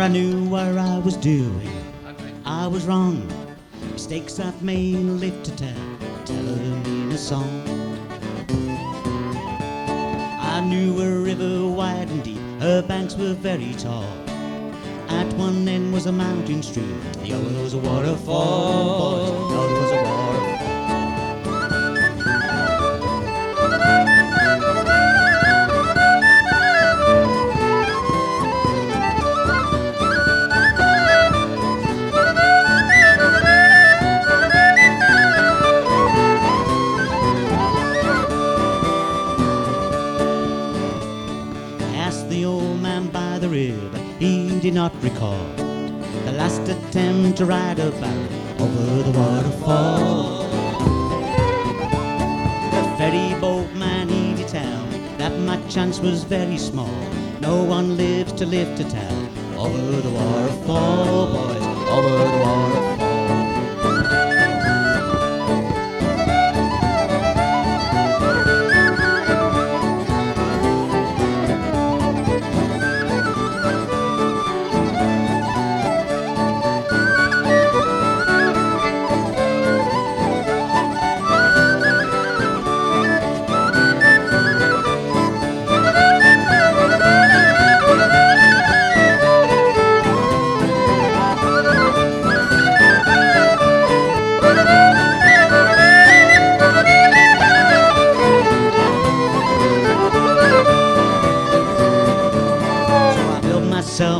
knew what I was doing. I was wrong. Mistakes I've made live to tell them in a song. I knew a river wide and deep, her banks were very tall. At one end was a mountain stream, the other was a waterfall. Boys, the other was a waterfall. He did not recall the last attempt to ride a barrel over the waterfall. The ferry boat man, he did tell me that my chance was very small. No one lives to live to tell. Over the waterfall, boys, over the waterfall.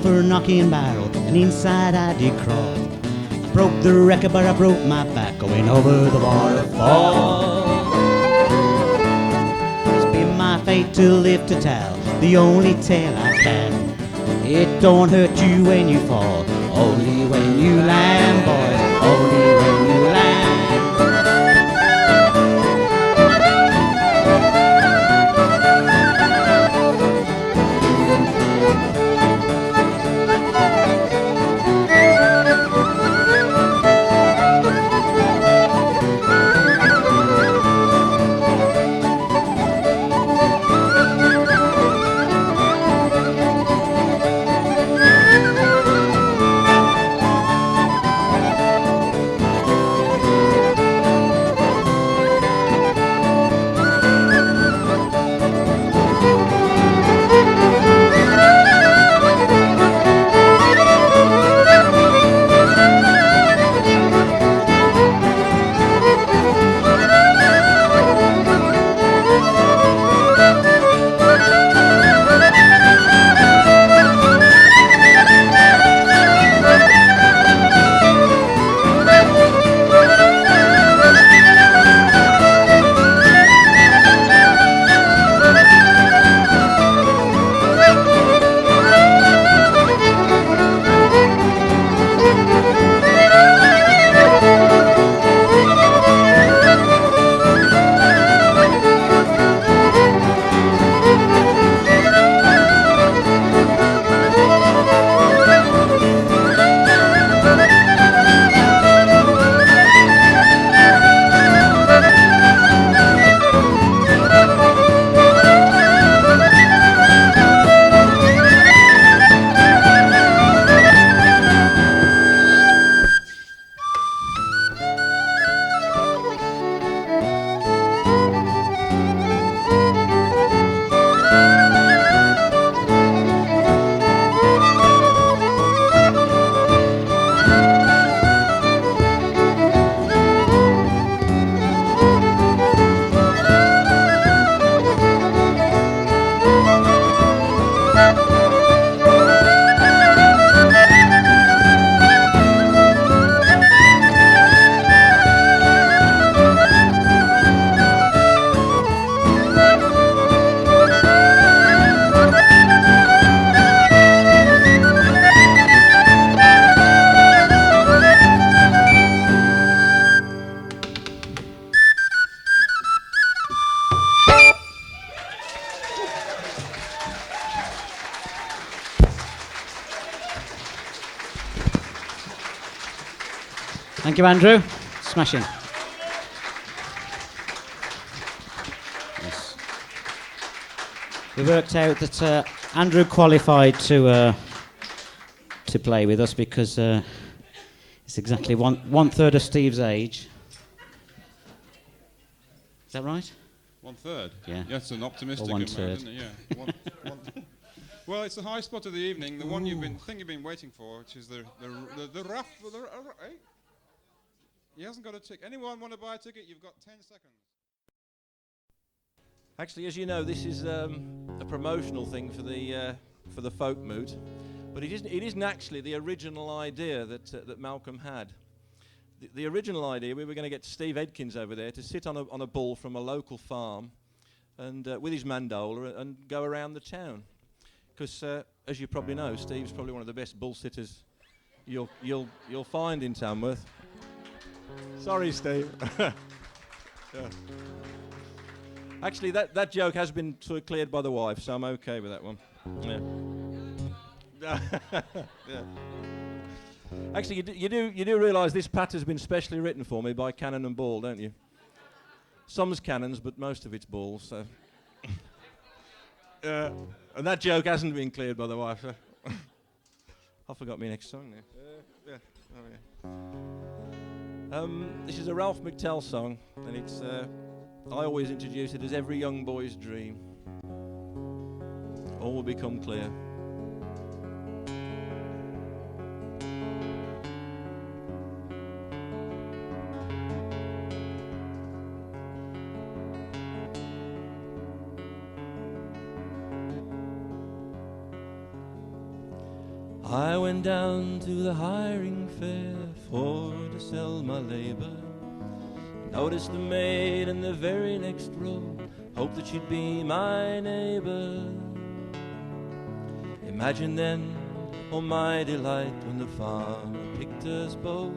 For a knocking barrel, and inside I did crawl. I broke the record, but I broke my back going over the waterfall. It's been my fate to live to tell the only tale I can. It don't hurt you when you fall, only when you land, boys, only when you land. Thank you, Andrew. Smashing. Yes. We worked out that Andrew qualified to to play with us because it's exactly one third of Steve's age. Is that right? 1/3? Yeah. That's an optimistic Or 1/3. amount, isn't it? Yeah. One. Well, it's the high spot of the evening, the one you've been waiting for, which is the rough. Eh? He hasn't got a ticket. Anyone want to buy a ticket? You've got 10 seconds. Actually, as you know, this is a promotional thing for the Folk Moot, but it isn't actually the original idea that Malcolm had. The original idea, we were going to get Steve Edkins over there to sit on a bull from a local farm, and with his mandola and go around the town. Because, as you probably know, Steve's probably one of the best bull sitters you'll find in Tamworth. Sorry, Steve. Yeah. Actually, that joke has been sort of cleared by the wife, so I'm okay with that one. Yeah. Yeah. Actually, you do realise this pat has been specially written for me by Cannon and Ball, don't you? Some's cannons, but most of it's balls. So. And that joke hasn't been cleared by the wife. So. I forgot my next song now. Yeah. Oh, yeah. This is a Ralph McTell song, and it's. I always introduce it as every young boy's dream. All will become clear. I went down to the hiring fair for to sell my labour. Noticed the maid in the very next row, hoped that she'd be my neighbour. Imagine then, oh my delight, when the farmer picked us both.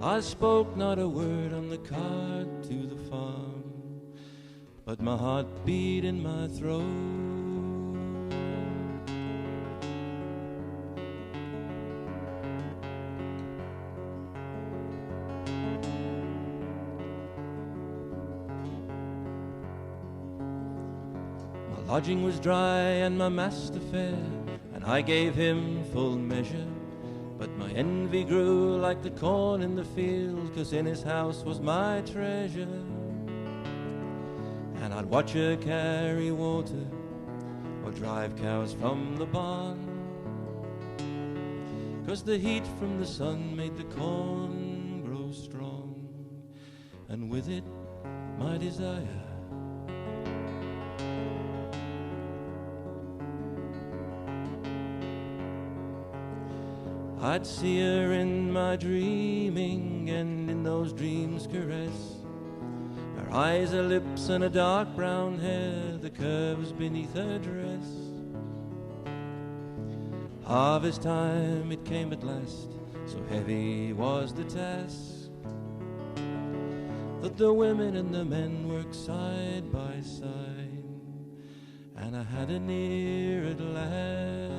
I spoke not a word on the card to the farm, but my heart beat in my throat. Lodging was dry and my master fair, and I gave him full measure. But my envy grew like the corn in the field, 'cause in his house was my treasure. And I'd watch her carry water or drive cows from the barn, 'cause the heat from the sun made the corn grow strong, and with it my desire. I'd see her in my dreaming, and in those dreams caress her eyes, her lips, and her dark brown hair, the curves beneath her dress. Harvest time it came at last, so heavy was the task, that the women and the men worked side by side, and I had her near at last.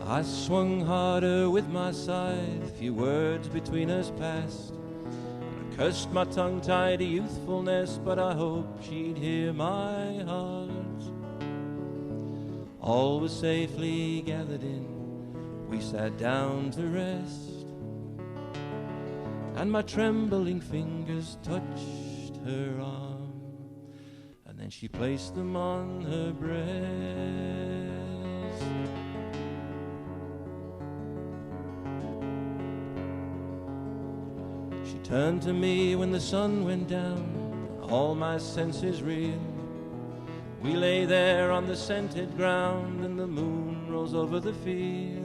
I swung harder with my scythe, few words between us passed. I cursed my tongue-tied youthfulness, but I hoped she'd hear my heart. All was safely gathered in, we sat down to rest, and my trembling fingers touched her arm, and then she placed them on her breast. Turned to me when the sun went down, all my senses reeled. We lay there on the scented ground, and the moon rose over the field.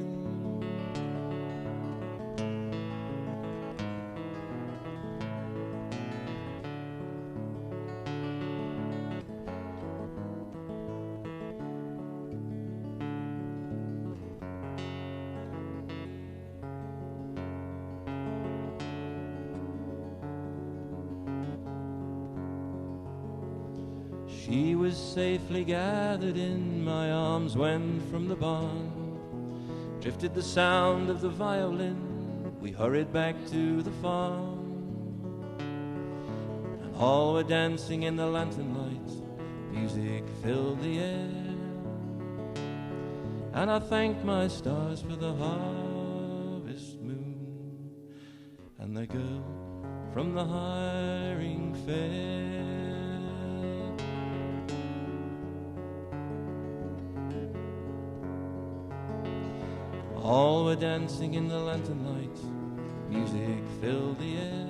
She was safely gathered in my arms when from the barn drifted the sound of the violin. We hurried back to the farm, and all were dancing in the lantern lights. Music filled the air, and I thanked my stars for the harvest moon and the girl from the hiring fair. All were dancing in the lantern lights. Music filled the air,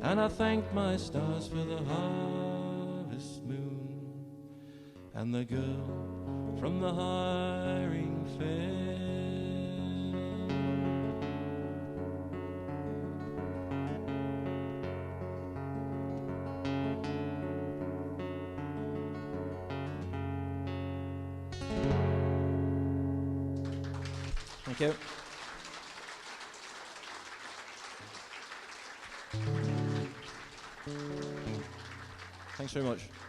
and I thanked my stars for the harvest moon and the girl from the hiring fair. Thank you. Thanks very much.